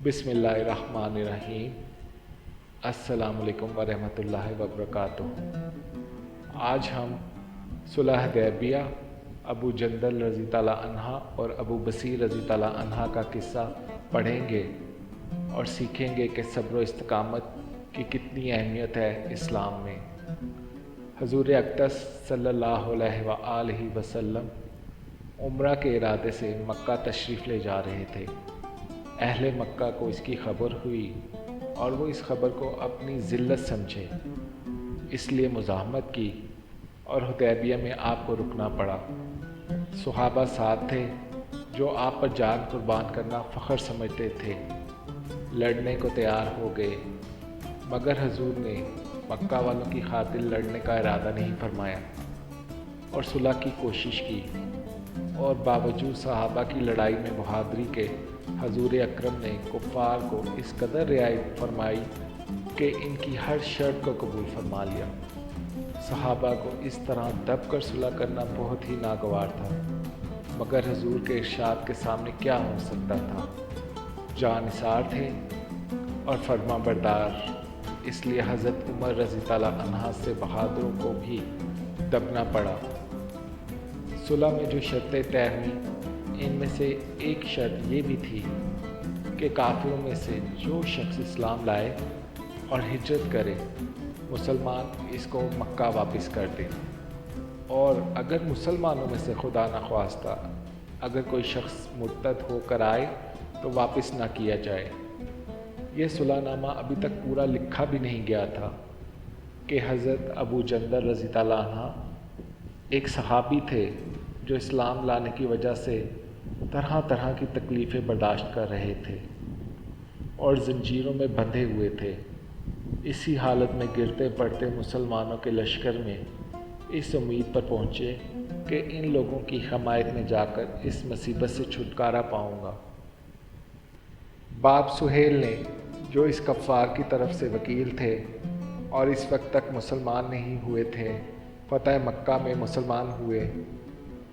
बिस्मिल्लाहिर्रहमानिर्रहीम। अस्सलामुअलैकुम वरहमतुल्लाहि वबरकातुहू। आज हम सुलह हुदैबिया, अबू जंदल रज़ी ताला अन्हा और अबू बसीर रज़ी ताला अन्हा का किस्सा पढ़ेंगे और सीखेंगे कि सब्र व इस्तिकामत की कितनी अहमियत है इस्लाम में। हजूर अक़दस सल्लल्लाहु अलैहि वसल्लम उम्रा के इरादे से मक्का तशरीफ़ ले जा रहे थे। अहले मक्का को इसकी खबर हुई और वो इस खबर को अपनी ज़िल्लत समझे, इसलिए मुज़ाहमत की और हुदैबिया में आपको रुकना पड़ा। सुहाबा साथ थे जो आप पर जान कुर्बान करना फ़ख्र समझते थे, लड़ने को तैयार हो गए, मगर हजूर ने मक्का वालों की खातिर लड़ने का इरादा नहीं फरमाया और सुलह की कोशिश की। और बावजूद सहाबा की लड़ाई में बहादुरी के हजूर अकरम ने कुफ़ार को इस कदर रियायत फरमाई कि इनकी हर शर्त को कबूल फरमा लिया। सहाबा को इस तरह दब कर सुलह करना बहुत ही नागवार था, मगर हजूर के इरशाद के सामने क्या हो सकता था। जानिसार थे और फरमा बरदार, इसलिए हज़रत उमर रज़ी ताला अन्हा से बहादुरों को भी दबना पड़ा। सुलह में जो शर्तें तय हुई, इनमें से एक शर्त ये भी थी कि काफिरों में से जो शख्स इस्लाम लाए और हिजरत करे, मुसलमान इसको मक्का वापस कर दें, और अगर मुसलमानों में से खुदा न ख्वास्ता अगर कोई शख्स मुर्तद होकर आए तो वापस ना किया जाए। यह सुलहनामा अभी तक पूरा लिखा भी नहीं गया था कि हज़रत अबू जंदल रज़ी ताला अन्हा एक सहाबी थे जो इस्लाम लाने की वजह से तरह तरह की तकलीफ़ें बर्दाश्त कर रहे थे और जंजीरों में बंधे हुए थे। इसी हालत में गिरते पड़ते मुसलमानों के लश्कर में इस उम्मीद पर पहुँचे कि इन लोगों की हमायत में जाकर इस मुसीबत से छुटकारा पाऊँगा। बाब सुहेल ने, जो इस कफ़ार की तरफ से वकील थे और इस वक्त तक मुसलमान नहीं हुए थे, फ़तह मक्का में मुसलमान हुए।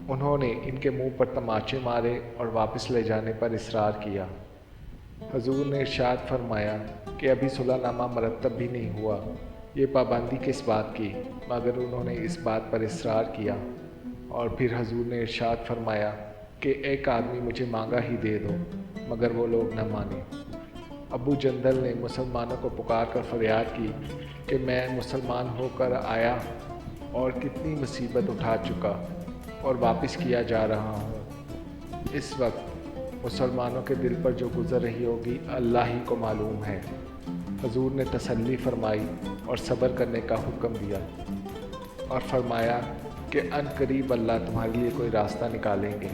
उन्होंने इनके मुंह पर तमाचे मारे और वापस ले जाने पर इसरार किया। हजूर ने इरशाद फरमाया कि अभी सुलहनामा मरतब भी नहीं हुआ। ये पाबंदी किस बात की, मगर उन्होंने इस बात पर इसरार किया। और फिर हजूर ने इरशाद फरमाया कि एक आदमी मुझे मांगा ही दे दो, मगर वो लोग न माने। अबू जंदल ने मुसलमानों को पुकार कर फरियाद की कि मैं मुसलमान होकर आया और कितनी मुसीबत उठा चुका और वापस किया जा रहा हूँ। इस वक्त मुसलमानों के दिल पर जो गुज़र रही होगी अल्लाह ही को मालूम है। हजूर ने तसल्ली फरमाई और सब्र करने का हुक्म दिया और फरमाया कि अनकरीब अल्लाह तुम्हारे लिए कोई रास्ता निकालेंगे।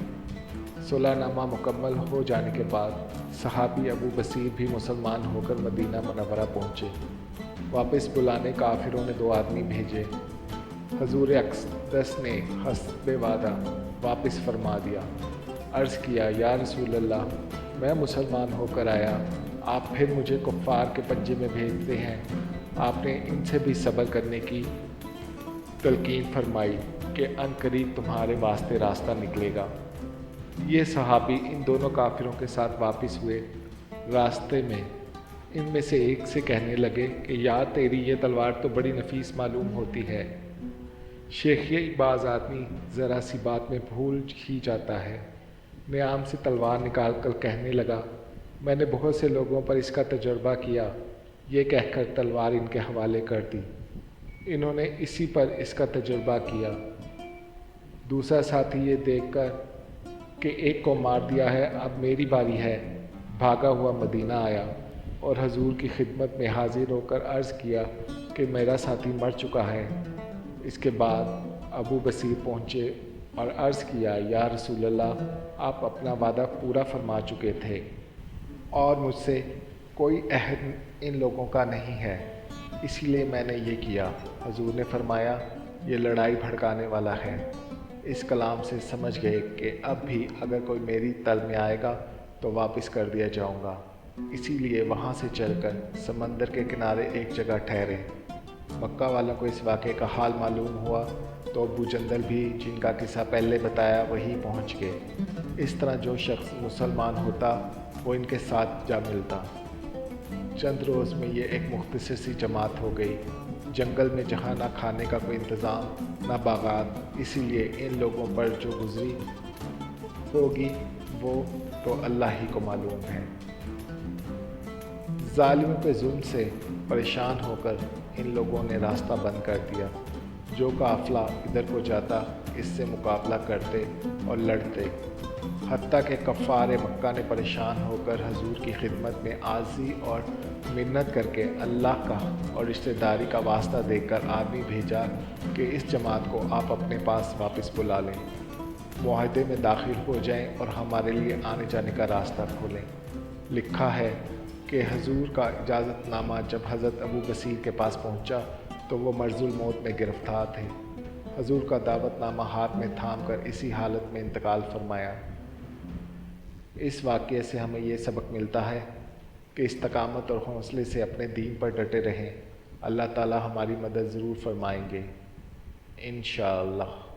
सुलहनामा मुकम्मल हो जाने के बाद सहाबी अबू बसीर भी मुसलमान होकर मदीना मुनव्वरा पहुँचे। वापस बुलाने काफिरों ने 2 आदमी भेजे। हजूर अक़दस ने हस्बे वादा वापस फरमा दिया। अर्ज़ किया, या रसूल अल्लाह, मैं मुसलमान होकर आया, आप फिर मुझे कुफ़ार के पंजे में भेजते हैं। आपने इनसे भी सब्र करने की तलकीन फरमाई कि अनकरीब तुम्हारे वास्ते रास्ता निकलेगा। ये सहाबी इन दोनों काफिरों के साथ वापस हुए। रास्ते में इनमें से एक से कहने लगे कि यार, तेरी ये तलवार तो बड़ी नफीस मालूम होती है। शेख, ये बाज़ आदमी ज़रा सी बात में भूल ही जाता है। नियाम से तलवार निकाल कर कहने लगा, मैंने बहुत से लोगों पर इसका तजर्बा किया। ये कहकर तलवार इनके हवाले कर दी। इन्होंने इसी पर इसका तजर्बा किया। दूसरा साथी ये देखकर कि एक को मार दिया है, अब मेरी बारी है, भागा हुआ मदीना आया और हजूर की खिदमत में हाजिर होकर अर्ज़ किया कि मेरा साथी मर चुका है। इसके बाद अबू बसीर पहुँचे और अर्ज़ किया, या रसूल अल्लाह, आप अपना वादा पूरा फरमा चुके थे और मुझसे कोई अहद इन लोगों का नहीं है, इसीलिए मैंने ये किया। हजूर ने फरमाया, ये लड़ाई भड़काने वाला है। इस कलाम से समझ गए कि अब भी अगर कोई मेरी तल में आएगा तो वापस कर दिया जाऊंगा। इसीलिए वहाँ से चलकर समंदर के किनारे एक जगह ठहरे। मक्का वालों को इस वाक़े का हाल मालूम हुआ तो अबू जंदल भी, जिनका किस्सा पहले बताया, वही पहुंच गए। इस तरह जो शख्स मुसलमान होता वो इनके साथ जा मिलता। चंद रोज़ में ये एक मुख्तसर सी जमात हो गई। जंगल में जहाँ ना खाने का कोई इंतज़ाम ना बागात, इसीलिए इन लोगों पर जो गुजरी होगी वो तो अल्लाह ही को मालूम है। ज़ालिमों पे जुल्म से परेशान होकर इन लोगों ने रास्ता बंद कर दिया। जो काफ़िला इधर को जाता इससे मुकाबला करते और लड़ते। हत्ता के कफ़ार मक्का ने परेशान होकर हजूर की खिदमत में आज़ी और मिन्नत करके अल्लाह का और रिश्तेदारी का वास्ता देकर आदमी भेजा कि इस जमात को आप अपने पास वापस बुला लें, मुआहदे में दाखिल हो जाएं और हमारे लिए आने जाने का रास्ता खोलें। लिखा है कि हजूर का इजाज़तनामा जब हज़रत अबू बसीर के पास पहुंचा तो वो मर्जुल मौत में गिरफ़्तार थे। हजूर का दावतनामा हाथ में थाम कर इसी हालत में इंतकाल फरमाया। इस वाक़ये से हमें ये सबक मिलता है कि इस्तकामत और हौसले से अपने दीन पर डटे रहें। अल्लाह ताला हमारी मदद ज़रूर फरमाएंगे इंशाअल्लाह।